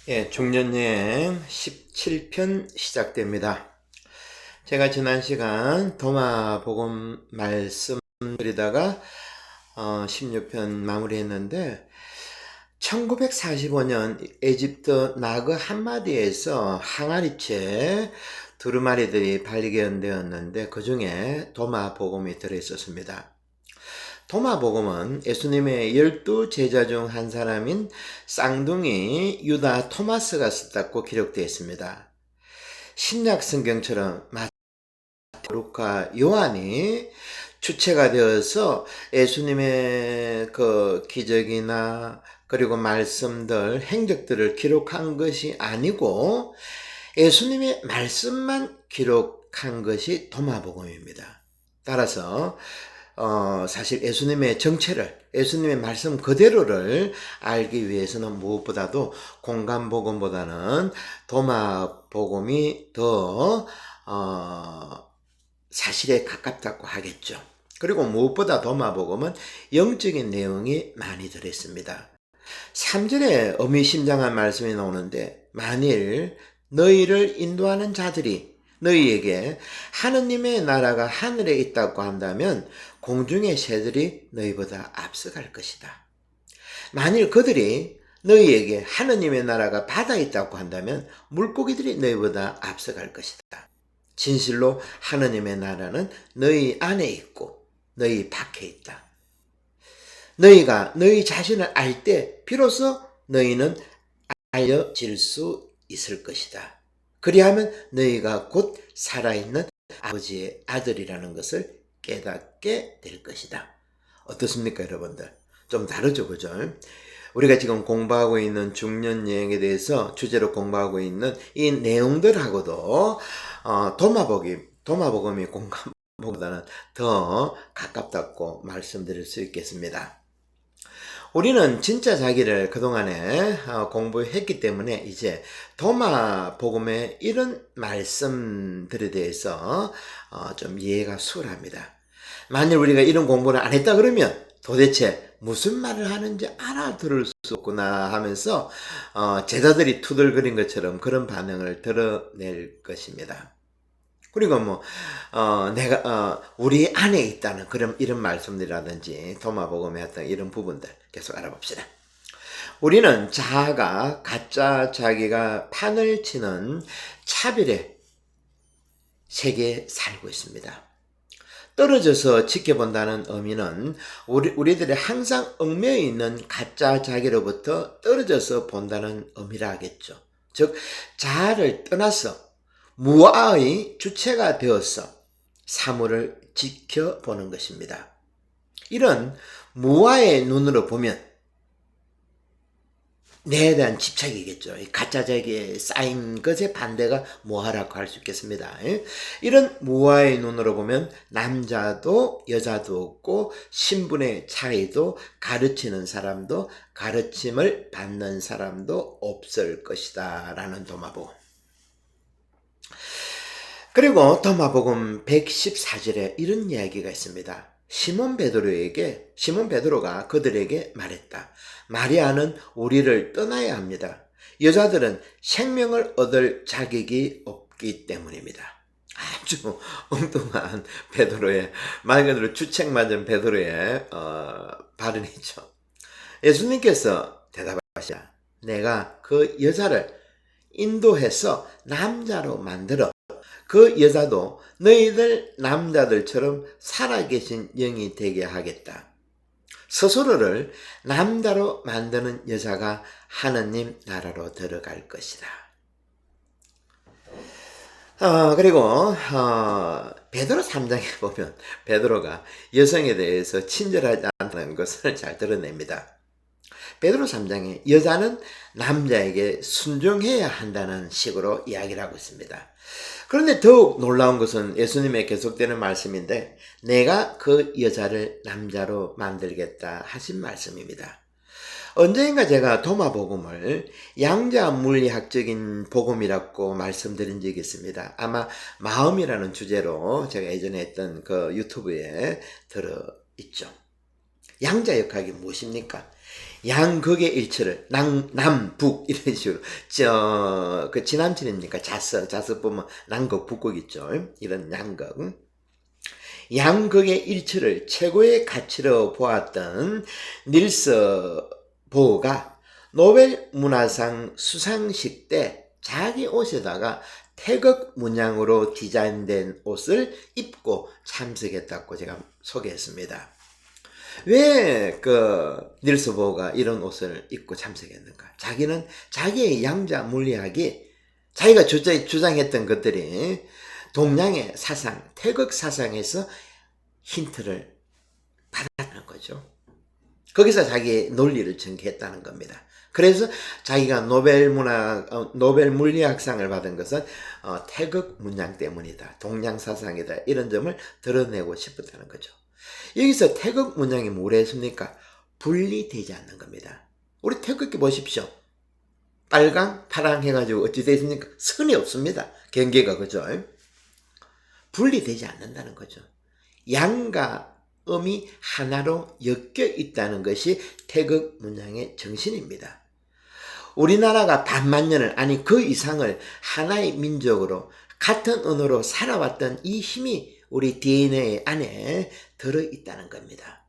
예, 중년여행 17편 시작됩니다. 제가 지난 시간 도마복음 말씀 드리다가 16편 마무리했는데 1945년 에집트 나그 한마디에서 항아리채 두루마리들이 발견되었는데 그 중에 도마복음이 들어있었습니다. 토마복음은 예수님의 12제자 중 한 사람인 쌍둥이 유다 토마스가 썼다고 기록되어 있습니다. 신약 성경처럼 마태, 루카, 요한이 주체가 되어서 예수님의 그 기적이나 그리고 말씀들, 행적들을 기록한 것이 아니고 예수님의 말씀만 기록한 것이 도마복음입니다. 따라서 사실 예수님의 정체를, 예수님의 말씀 그대로를 알기 위해서는 무엇보다도 공간복음보다는 도마복음이 더 사실에 가깝다고 하겠죠. 그리고 무엇보다 도마복음은 영적인 내용이 많이 들어있습니다. 3절에 의미심장한 말씀이 나오는데, 만일 너희를 인도하는 자들이 너희에게 하느님의 나라가 하늘에 있다고 한다면 공중의 새들이 너희보다 앞서갈 것이다. 만일 그들이 너희에게 하느님의 나라가 바다에 있다고 한다면 물고기들이 너희보다 앞서갈 것이다. 진실로 하느님의 나라는 너희 안에 있고 너희 밖에 있다. 너희가 너희 자신을 알 때 비로소 너희는 알려질 수 있을 것이다. 그리하면 너희가 곧 살아있는 아버지의 아들이라는 것을 깨닫게 될 것이다. 어떻습니까, 여러분들? 좀 다르죠, 그죠? 우리가 지금 공부하고 있는 중년여행에 대해서 주제로 공부하고 있는 이 내용들하고도 도마복음이 공간보다는 더 가깝다고 말씀드릴 수 있겠습니다. 우리는 진짜 자기를 그동안에 공부했기 때문에 이제 도마복음의 이런 말씀들에 대해서 좀 이해가 수월합니다. 만일 우리가 이런 공부를 안 했다 그러면 도대체 무슨 말을 하는지 알아들을 수 없구나 하면서 제자들이 투덜거린 것처럼 그런 반응을 드러낼 것입니다. 그리고 우리 안에 있다는 이런 말씀들이라든지 도마복음에 어떤 이런 부분들 계속 알아봅시다. 우리는 자아가 가짜 자기가 판을 치는 차별의 세계에 살고 있습니다. 떨어져서 지켜본다는 의미는 우리들이 항상 얽매여 있는 가짜 자기로부터 떨어져서 본다는 의미라 하겠죠. 즉 자아를 떠나서 무아의 주체가 되어서 사물을 지켜보는 것입니다. 이런 무아의 눈으로 보면 내에 대한 집착이겠죠. 가짜 자기에 쌓인 것의 반대가 무아라고 할 수 있겠습니다. 이런 무아의 눈으로 보면 남자도 여자도 없고 신분의 차이도 가르치는 사람도 가르침을 받는 사람도 없을 것이다 라는 도마복음. 그리고 도마복음 114절에 이런 이야기가 있습니다. 시몬 베드로가 그들에게 말했다. 마리아는 우리를 떠나야 합니다. 여자들은 생명을 얻을 자격이 없기 때문입니다. 아주 엉뚱한 베드로의, 말 그대로 주책맞은 베드로의 발언이죠. 예수님께서 대답하시자, 내가 그 여자를 인도해서 남자로 만들어 그 여자도 너희들 남자들처럼 살아계신 영이 되게 하겠다. 스스로를 남자로 만드는 여자가 하느님 나라로 들어갈 것이다. 그리고 베드로 3장에 보면 베드로가 여성에 대해서 친절하지 않다는 것을 잘 드러냅니다. 베드로 3장에 여자는 남자에게 순종해야 한다는 식으로 이야기를 하고 있습니다. 그런데 더욱 놀라운 것은 예수님의 계속되는 말씀인데 내가 그 여자를 남자로 만들겠다 하신 말씀입니다. 언젠가 제가 도마복음을 양자 물리학적인 복음이라고 말씀드린 적이 있습니다. 아마 마음이라는 주제로 제가 예전에 했던 그 유튜브에 들어있죠. 양자 역학이 무엇입니까? 양극의 일치를 남북 이런 식으로 그 지남친입니까? 자서 보면 남극 북극 있죠. 이런 양극. 양극의 일치를 최고의 가치로 보았던 닐스 보어가 노벨 문화상 수상식 때 자기 옷에다가 태극 문양으로 디자인된 옷을 입고 참석했다고 제가 소개했습니다. 왜 닐스 보어가 이런 옷을 입고 참석했는가? 자기는 자기의 양자 물리학이 자기가 주장했던 것들이 동양의 사상, 태극 사상에서 힌트를 받았다는 거죠. 거기서 자기의 논리를 전개했다는 겁니다. 그래서 자기가 노벨 물리학상을 받은 것은 태극 문양 때문이다. 동양 사상이다. 이런 점을 드러내고 싶었다는 거죠. 여기서 태극 문양이 뭐라 했습니까? 분리되지 않는 겁니다. 우리 태극기 보십시오. 빨강, 파랑 해가지고 어찌 되어 있습니까? 선이 없습니다. 경계가, 그죠? 분리되지 않는다는 거죠. 양과 음이 하나로 엮여 있다는 것이 태극 문양의 정신입니다. 우리나라가 반만년을, 아니 그 이상을 하나의 민족으로 같은 언어로 살아왔던 이 힘이 우리 DNA 안에 들어있다는 겁니다.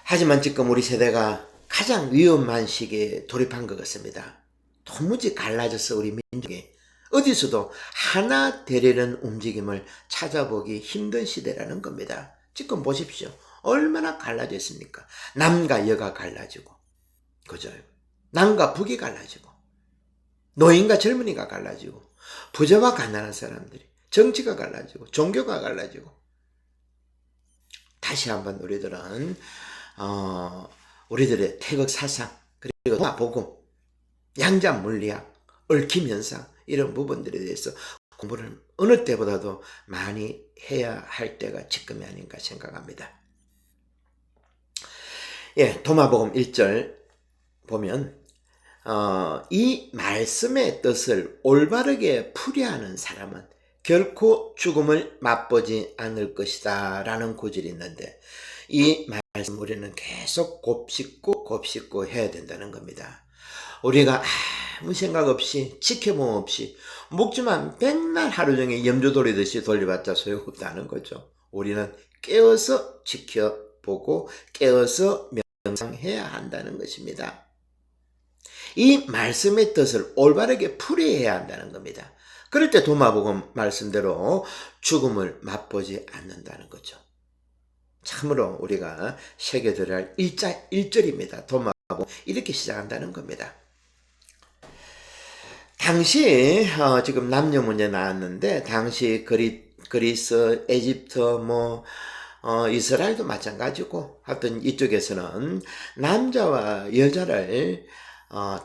하지만 지금 우리 세대가 가장 위험한 시기에 돌입한 것 같습니다. 도무지 갈라져서 우리 민족이 어디서도 하나 되려는 움직임을 찾아보기 힘든 시대라는 겁니다. 지금 보십시오. 얼마나 갈라져 있습니까? 남과 여가 갈라지고, 그죠? 남과 북이 갈라지고, 노인과 젊은이가 갈라지고, 부자와 가난한 사람들이, 정치가 갈라지고, 종교가 갈라지고. 다시 한번 우리들의 태극 사상, 그리고 복음, 양자 물리학, 얽힘 현상, 이런 부분들에 대해서 공부를 어느 때보다도 많이 해야 할 때가 지금이 아닌가 생각합니다. 예, 도마복음 1절 보면 이 말씀의 뜻을 올바르게 풀이하는 사람은 결코 죽음을 맛보지 않을 것이다 라는 구절이 있는데, 이 말씀 우리는 계속 곱씹고 해야 된다는 겁니다. 우리가 아무 생각 없이 지켜봄 없이 목주만 맨날 하루 종일 염주 돌리듯이 돌려봤자 소용없다는 거죠. 우리는 깨어서 지켜보고 깨어서 명상해야 한다는 것입니다. 이 말씀의 뜻을 올바르게 풀이해야 한다는 겁니다. 그럴 때 도마복음 말씀대로 죽음을 맛보지 않는다는 거죠. 참으로 우리가 새겨들어야 할 1절입니다. 도마복음 이렇게 시작한다는 겁니다. 당시 지금 남녀 문제 나왔는데, 당시 그리스, 에집트, 이스라엘도 마찬가지고, 하여튼 이쪽에서는 남자와 여자를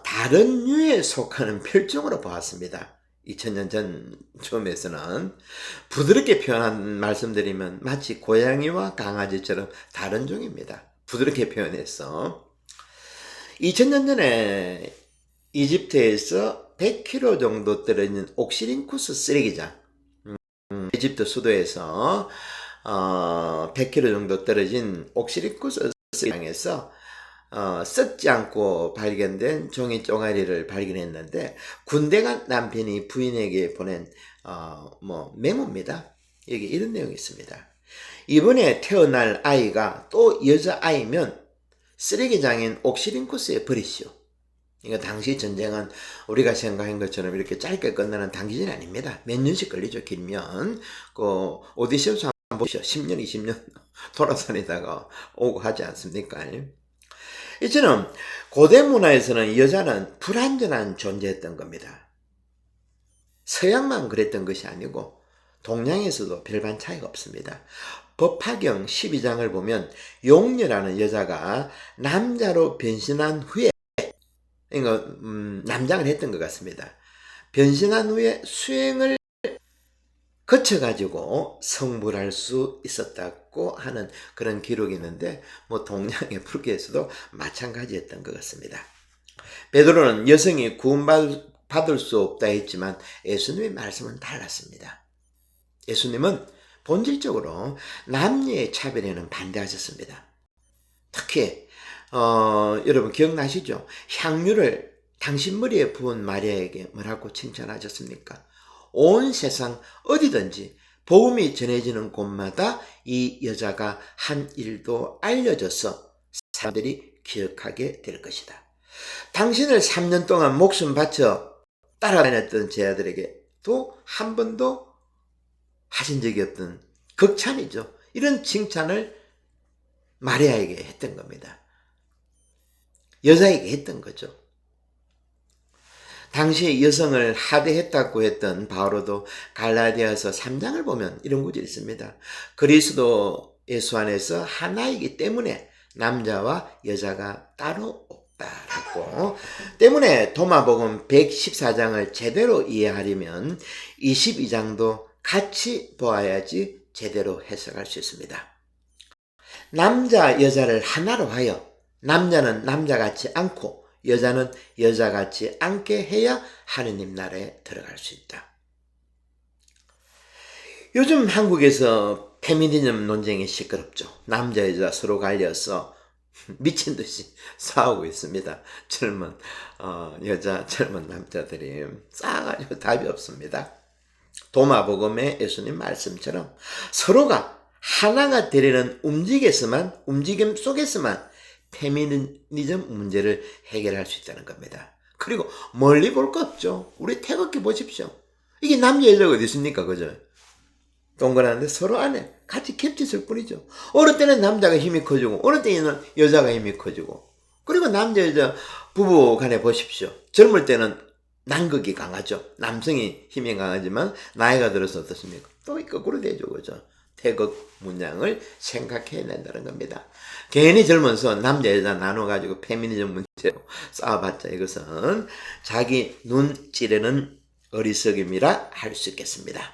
다른 류에 속하는 별종으로 보았습니다. 2000년 전 처음에서는 부드럽게 표현한 말씀드리면 마치 고양이와 강아지처럼 다른 종입니다. 부드럽게 표현해서 2000년 전에 이집트에서 100km 정도 떨어진 옥시린쿠스 쓰레기장, 이집트 수도에서 100km 정도 떨어진 옥시린쿠스 쓰레기장에서 썩지 않고 발견된 종이 쪼가리를 발견했는데, 군대 간 남편이 부인에게 보낸 메모입니다. 여기 이런 내용이 있습니다. 이번에 태어날 아이가 또 여자아이면 쓰레기장인 옥시린쿠스에 버리시오. 그러니까 당시 전쟁은 우리가 생각한 것처럼 이렇게 짧게 끝나는 단기전이 아닙니다. 몇 년씩 걸리죠. 길면 오디세우스 한번 보시죠. 10년 20년 돌아다니다가 오고 하지 않습니까? 이처럼 고대 문화에서는 여자는 불완전한 존재였던 겁니다. 서양만 그랬던 것이 아니고 동양에서도 별반 차이가 없습니다. 법화경 12장을 보면 용녀라는 여자가 남자로 변신한 후에, 남장을 했던 것 같습니다. 변신한 후에 수행을 거쳐가지고 성불할 수 있었다고 하는 그런 기록이 있는데, 동양의 불교에서도 마찬가지였던 것 같습니다. 베드로는 여성이 구원받을 수 없다 했지만 예수님의 말씀은 달랐습니다. 예수님은 본질적으로 남녀의 차별에는 반대하셨습니다. 특히 여러분 기억나시죠? 향유를 당신 머리에 부은 마리아에게 뭐라고 칭찬하셨습니까? 온 세상 어디든지 복음이 전해지는 곳마다 이 여자가 한 일도 알려져서 사람들이 기억하게 될 것이다. 당신을 3년 동안 목숨 바쳐 따라다녔던 제자들에게도 한 번도 하신 적이 없던 극찬이죠. 이런 칭찬을 마리아에게 했던 겁니다. 여자에게 했던 거죠. 당시 여성을 하대했다고 했던 바오로도 갈라디아서 3장을 보면 이런 구절이 있습니다. 그리스도 예수 안에서 하나이기 때문에 남자와 여자가 따로 없다라고. 때문에 도마복음 114장을 제대로 이해하려면 22장도 같이 보아야지 제대로 해석할 수 있습니다. 남자 여자를 하나로 하여 남자는 남자같이 않고 여자는 여자같이 않게 해야 하느님 나라에 들어갈 수 있다. 요즘 한국에서 페미니즘 논쟁이 시끄럽죠. 남자 여자 서로 갈려서 미친 듯이 싸우고 있습니다. 젊은 여자, 젊은 남자들이 싸가지고 답이 없습니다. 도마복음의 예수님 말씀처럼 서로가 하나가 되려는 움직임 속에서만 페미니즘 문제를 해결할 수 있다는 겁니다. 그리고 멀리 볼 거 없죠. 우리 태극기 보십시오. 이게 남자 여자가 어디 있습니까? 그죠? 동그란데 서로 안에 같이 겹쳤을 뿐이죠. 어느 때는 남자가 힘이 커지고 어느 때는 여자가 힘이 커지고. 그리고 남자 여자 부부 간에 보십시오. 젊을 때는 남극이 강하죠. 남성이 힘이 강하지만 나이가 들어서 어떻습니까? 또 거꾸로 되죠. 그죠? 태극 문양을 생각해야 된다는 겁니다. 괜히 젊어서 남자 여자 나눠가지고 페미니즘 문제로 싸워봤자 이것은 자기 눈 찌르는 어리석임이라 할 수 있겠습니다.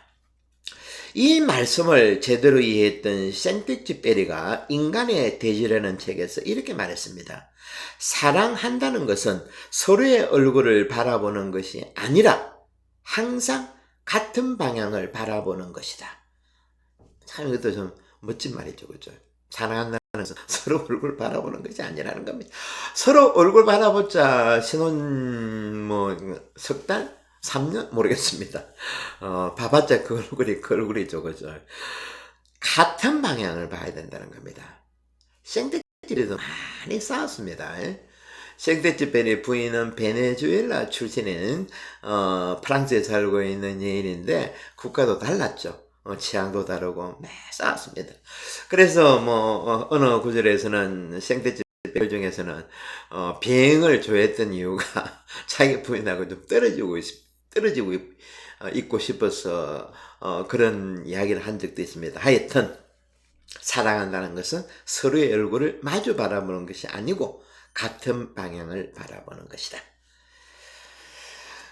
이 말씀을 제대로 이해했던 생텍쥐페리가 인간의 대지라는 책에서 이렇게 말했습니다. 사랑한다는 것은 서로의 얼굴을 바라보는 것이 아니라 항상 같은 방향을 바라보는 것이다. 참 이것도 좀 멋진 말이죠. 그죠? 사랑한다는 것은 서로 얼굴 바라보는 것이 아니라는 겁니다. 서로 얼굴 바라보자 신혼 석 달? 3년? 모르겠습니다. 봐봤자 그 얼굴이죠. 그죠? 같은 방향을 봐야 된다는 겁니다. 생텍쥐페리도 많이 싸웠습니다. 생텍쥐페리 부인은 베네수엘라 출신인 프랑스에 살고 있는 여인인데 국가도 달랐죠. 취향도 다르고 싸웠습니다. 그래서 어느 구절에서는 생텍쥐페리 중에서는 비행을 좋아했던 이유가 자기 부인하고 좀 떨어지고 있고 싶어서 그런 이야기를 한 적도 있습니다. 하여튼 사랑한다는 것은 서로의 얼굴을 마주 바라보는 것이 아니고 같은 방향을 바라보는 것이다.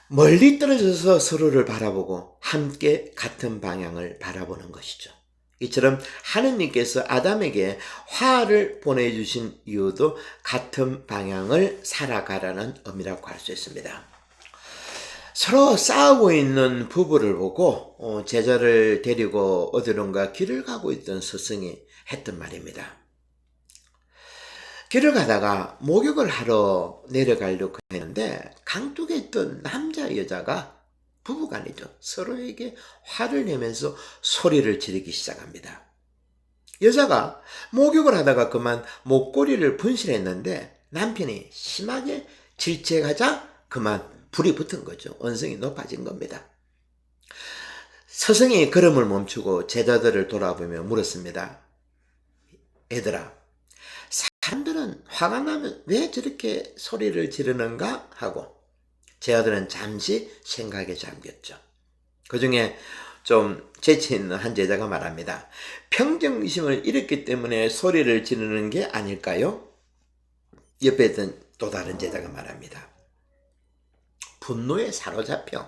멀리 떨어져서 서로를 바라보고 함께 같은 방향을 바라보는 것이죠. 이처럼 하느님께서 아담에게 화를 보내주신 이유도 같은 방향을 살아가라는 의미라고 할 수 있습니다. 서로 싸우고 있는 부부를 보고 제자를 데리고 어디론가 길을 가고 있던 스승이 했던 말입니다. 길을 가다가 목욕을 하러 내려가려고 했는데 강둑에 있던 남자 여자가 부부간이죠. 서로에게 화를 내면서 소리를 지르기 시작합니다. 여자가 목욕을 하다가 그만 목걸이를 분실했는데 남편이 심하게 질책하자 그만 불이 붙은 거죠. 언성이 높아진 겁니다. 스승이 걸음을 멈추고 제자들을 돌아보며 물었습니다. 얘들아, 사람들은 화가 나면 왜 저렇게 소리를 지르는가 하고 제자들은 잠시 생각에 잠겼죠. 그 중에 좀 재치 있는 한 제자가 말합니다. 평정심을 잃었기 때문에 소리를 지르는 게 아닐까요? 옆에 있던 또 다른 제자가 말합니다. 분노에 사로잡혀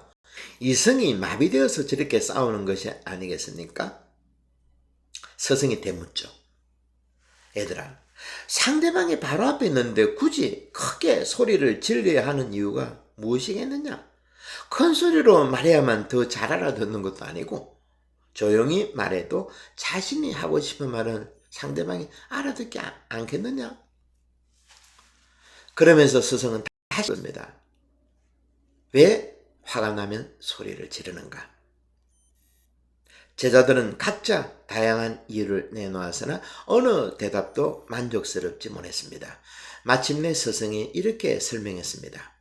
이성이 마비되어서 저렇게 싸우는 것이 아니겠습니까? 스승이 되묻죠. 얘들아, 상대방이 바로 앞에 있는데 굳이 크게 소리를 질러야 하는 이유가 무엇이겠느냐? 큰 소리로 말해야만 더 잘 알아듣는 것도 아니고 조용히 말해도 자신이 하고 싶은 말은 상대방이 알아듣지 않겠느냐? 그러면서 스승은 다시 묻습니다. 왜 화가 나면 소리를 지르는가? 제자들은 각자 다양한 이유를 내놓았으나 어느 대답도 만족스럽지 못했습니다. 마침내 스승이 이렇게 설명했습니다.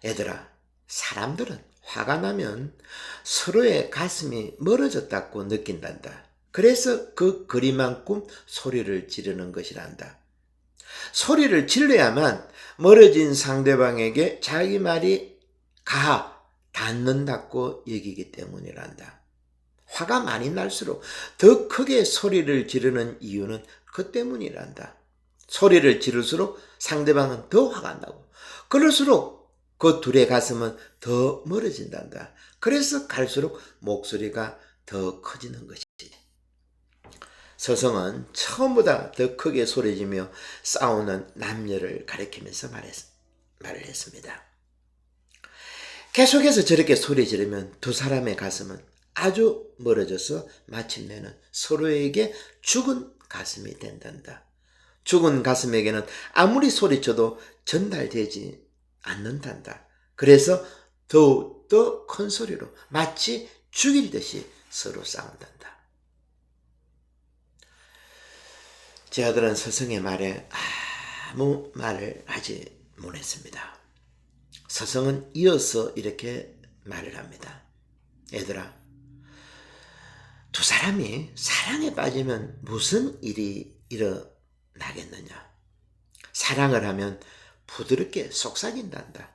얘들아, 사람들은 화가 나면 서로의 가슴이 멀어졌다고 느낀단다. 그래서 그 거리만큼 소리를 지르는 것이란다. 소리를 질러야만 멀어진 상대방에게 자기 말이 닿는다고 여기기 때문이란다. 화가 많이 날수록 더 크게 소리를 지르는 이유는 그 때문이란다. 소리를 지를수록 상대방은 더 화가 나고, 그럴수록 그 둘의 가슴은 더 멀어진단다. 그래서 갈수록 목소리가 더 커지는 것이지. 서성은 처음보다 더 크게 소리지며 싸우는 남녀를 가리키면서 말을 했습니다. 계속해서 저렇게 소리 지르면 두 사람의 가슴은 아주 멀어져서 마침내는 서로에게 죽은 가슴이 된단다. 죽은 가슴에게는 아무리 소리쳐도 전달되지 않는단다. 그래서 더욱더 큰 소리로 마치 죽일 듯이 서로 싸운단다. 제 아들은 스승의 말에 아무 말을 하지 못했습니다. 스승은 이어서 이렇게 말을 합니다. 얘들아, 두 사람이 사랑에 빠지면 무슨 일이 일어나겠느냐? 사랑을 하면 부드럽게 속삭인단다.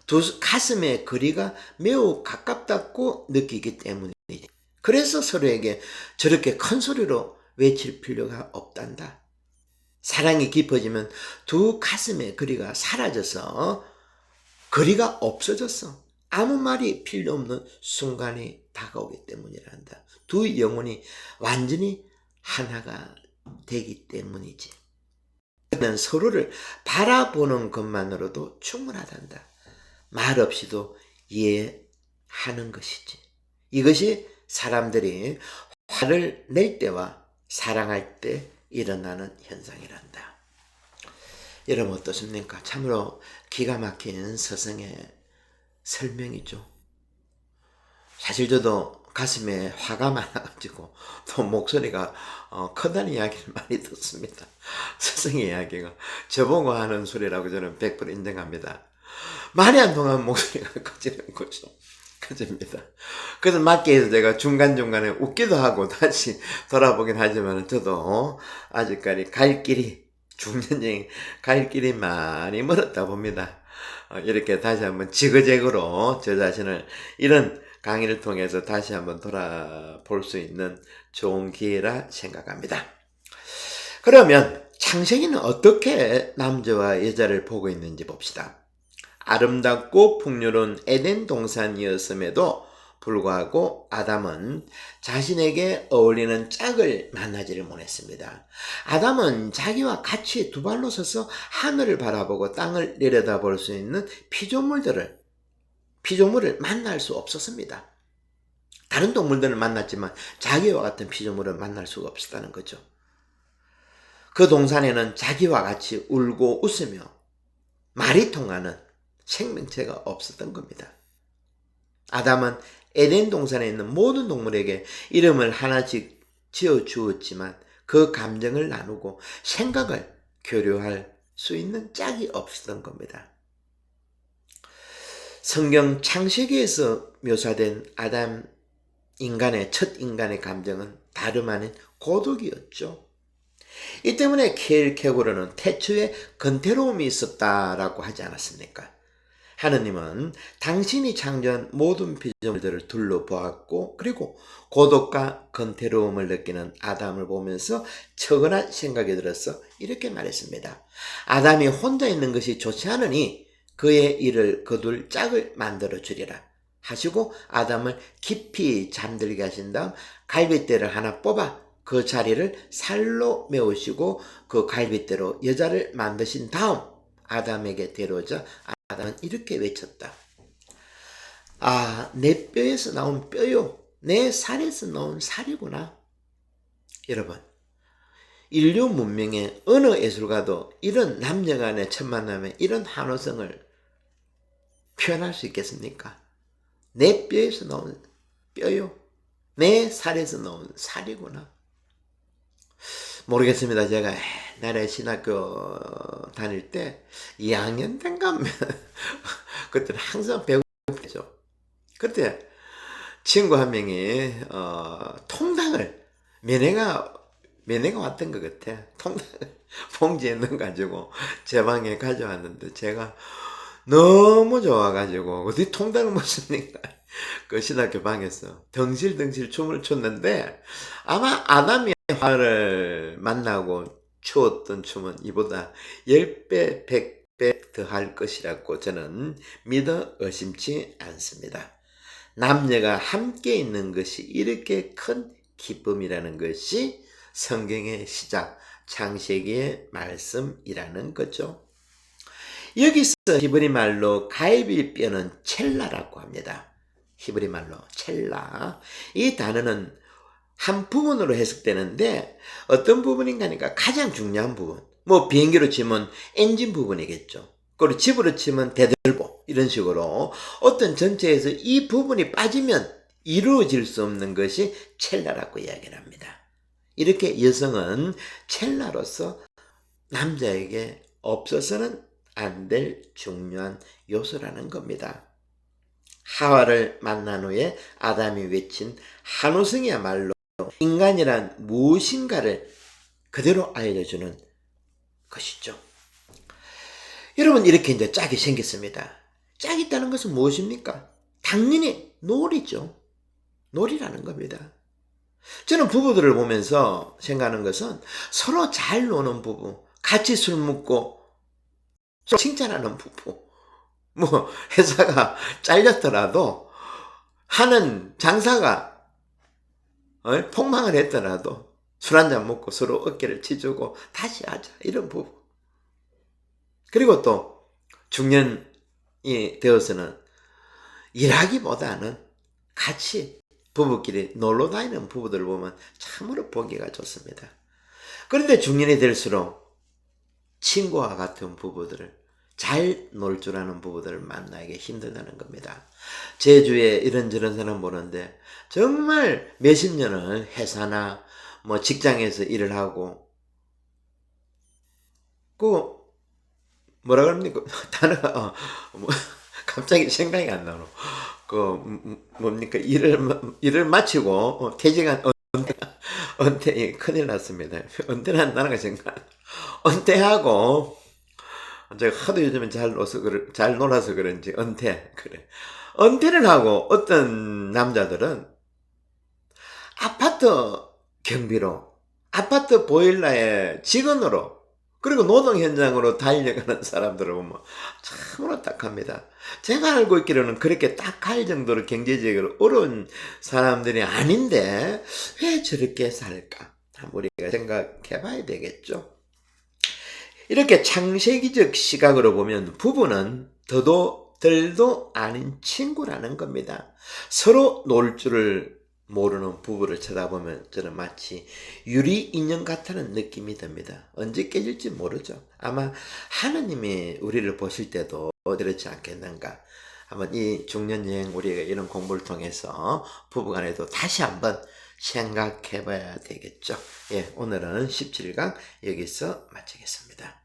두 가슴의 거리가 매우 가깝다고 느끼기 때문이지. 그래서 서로에게 저렇게 큰 소리로 외칠 필요가 없단다. 사랑이 깊어지면 두 가슴의 거리가 사라져서 거리가 없어졌어. 아무 말이 필요 없는 순간이 다가오기 때문이란다. 두 영혼이 완전히 하나가 되기 때문이지. 그는 서로를 바라보는 것만으로도 충분하단다. 말 없이도 이해하는 것이지. 이것이 사람들이 화를 낼 때와 사랑할 때 일어나는 현상이란다. 여러분 어떻습니까? 참으로 기가 막힌 서성의 설명이죠. 사실 저도 가슴에 화가 많아가지고 또 목소리가 크다는 이야기를 많이 듣습니다. 스승의 이야기가 저보고 하는 소리라고 저는 100% 인정합니다. 말이 안 통하면 목소리가 커지는 거죠. 커집니다. 그래서 맞게 해서 제가 중간중간에 웃기도 하고 다시 돌아보긴 하지만 저도 아직까지 갈 길이, 중년여행 갈 길이 많이 멀었다 봅니다. 이렇게 다시 한번 지그재그로 저 자신을 이런 강의를 통해서 다시 한번 돌아볼 수 있는 좋은 기회라 생각합니다. 그러면 창세기는 어떻게 남자와 여자를 보고 있는지 봅시다. 아름답고 풍요로운 에덴 동산이었음에도 불구하고 아담은 자신에게 어울리는 짝을 만나지를 못했습니다. 아담은 자기와 같이 두 발로 서서 하늘을 바라보고 땅을 내려다볼 수 있는 피조물을 만날 수 없었습니다. 다른 동물들을 만났지만 자기와 같은 피조물을 만날 수가 없었다는 거죠. 그 동산에는 자기와 같이 울고 웃으며 말이 통하는 생명체가 없었던 겁니다. 아담은 에덴 동산에 있는 모든 동물에게 이름을 하나씩 지어 주었지만 그 감정을 나누고 생각을 교류할 수 있는 짝이 없었던 겁니다. 성경 창세기에서 묘사된 아담 첫 인간의 감정은 다름 아닌 고독이었죠. 이 때문에 킬케고르는 태초에 건태로움이 있었다라고 하지 않았습니까? 하느님은 당신이 창조한 모든 피조물들을 둘러보았고 그리고 고독과 건태로움을 느끼는 아담을 보면서 처근한 생각이 들어서 이렇게 말했습니다. 아담이 혼자 있는 것이 좋지 않으니 그의 일을 거둘 짝을 만들어 주리라 하시고 아담을 깊이 잠들게 하신 다음 갈빗대를 하나 뽑아 그 자리를 살로 메우시고 그 갈빗대로 여자를 만드신 다음 아담에게 데려오자 아담은 이렇게 외쳤다. 내 뼈에서 나온 뼈요. 내 살에서 나온 살이구나. 여러분, 인류 문명의 어느 예술가도 이런 남녀간의 첫 만남에 이런 환호성을 표현할 수 있겠습니까? 내 뼈에서 나온 뼈요. 내 살에서 나온 살이구나. 모르겠습니다. 제가 옛날에 신학교 다닐 때 2학년 된가면 그때는 항상 배고프죠. 그때 친구 한 명이 통닭을 면회가 왔던 것 같아. 통닭을 봉지에 넣어가지고 제 방에 가져왔는데 제가 너무 좋아가지고 어디 통닭을 먹습니까? 그 신학교 방에서 덩실덩실 춤을 췄는데 아마 아담이 화를 만나고 추었던 춤은 이보다 10배, 100배 더 할 것이라고 저는 믿어 의심치 않습니다. 남녀가 함께 있는 것이 이렇게 큰 기쁨이라는 것이 성경의 시작, 창세기의 말씀이라는 거죠. 여기서 히브리 말로 가이빌 뼈는 첼라라고 합니다. 히브리 말로 첼라. 이 단어는 한 부분으로 해석되는데 어떤 부분인가 하니까 가장 중요한 부분. 뭐 비행기로 치면 엔진 부분이겠죠. 그리고 집으로 치면 대들보 이런 식으로 어떤 전체에서 이 부분이 빠지면 이루어질 수 없는 것이 첼라라고 이야기를 합니다. 이렇게 여성은 첼라로서 남자에게 없어서는 안 될 중요한 요소라는 겁니다. 하와를 만난 후에 아담이 외친 한호성이야말로 인간이란 무엇인가를 그대로 알려주는 것이죠. 여러분, 이렇게 이제 짝이 생겼습니다. 짝이 있다는 것은 무엇입니까? 당연히 놀이죠. 놀이라는 겁니다. 저는 부부들을 보면서 생각하는 것은 서로 잘 노는 부부, 같이 술 먹고 서로 칭찬하는 부부, 뭐 회사가 잘렸더라도 하는 장사가 폭망을 했더라도 술 한잔 먹고 서로 어깨를 치주고 다시 하자, 이런 부부. 그리고 또 중년이 되어서는 일하기보다는 같이 부부끼리 놀러 다니는 부부들을 보면 참으로 보기가 좋습니다. 그런데 중년이 될수록 친구와 같은 부부들을 잘 놀 줄 아는 부부들을 만나기 힘들다는 겁니다. 제 주위에 이런저런 사람 보는데 정말 몇십 년을 회사나 뭐 직장에서 일을 하고 그 뭐라 그럽니까? 단어가 갑자기 생각이 안 나노. 뭡니까? 일을 마치고 퇴직한 은퇴 큰일 났습니다. 은퇴라는 단어가 생각. 은퇴하고 제가 하도 요즘에 잘 놀아서 그런지 은퇴 그래. 은퇴를 하고 어떤 남자들은 아파트 경비로, 아파트 보일러의 직원으로, 그리고 노동 현장으로 달려가는 사람들을 보면 참으로 딱합니다. 제가 알고 있기로는 그렇게 딱할 정도로 경제적으로 어려운 사람들이 아닌데 왜 저렇게 살까? 우리가 생각해 봐야 되겠죠. 이렇게 창세기적 시각으로 보면 부부는 더도 덜도 아닌 친구라는 겁니다. 서로 놀 줄을 모르는 부부를 쳐다보면 저는 마치 유리 인형 같다는 느낌이 듭니다. 언제 깨질지 모르죠. 아마 하느님이 우리를 보실 때도 그렇지 않겠는가. 한번 이 중년여행 우리가 이런 공부를 통해서 부부간에도 다시 한번 생각해 봐야 되겠죠. 예, 오늘은 17강 여기서 마치겠습니다.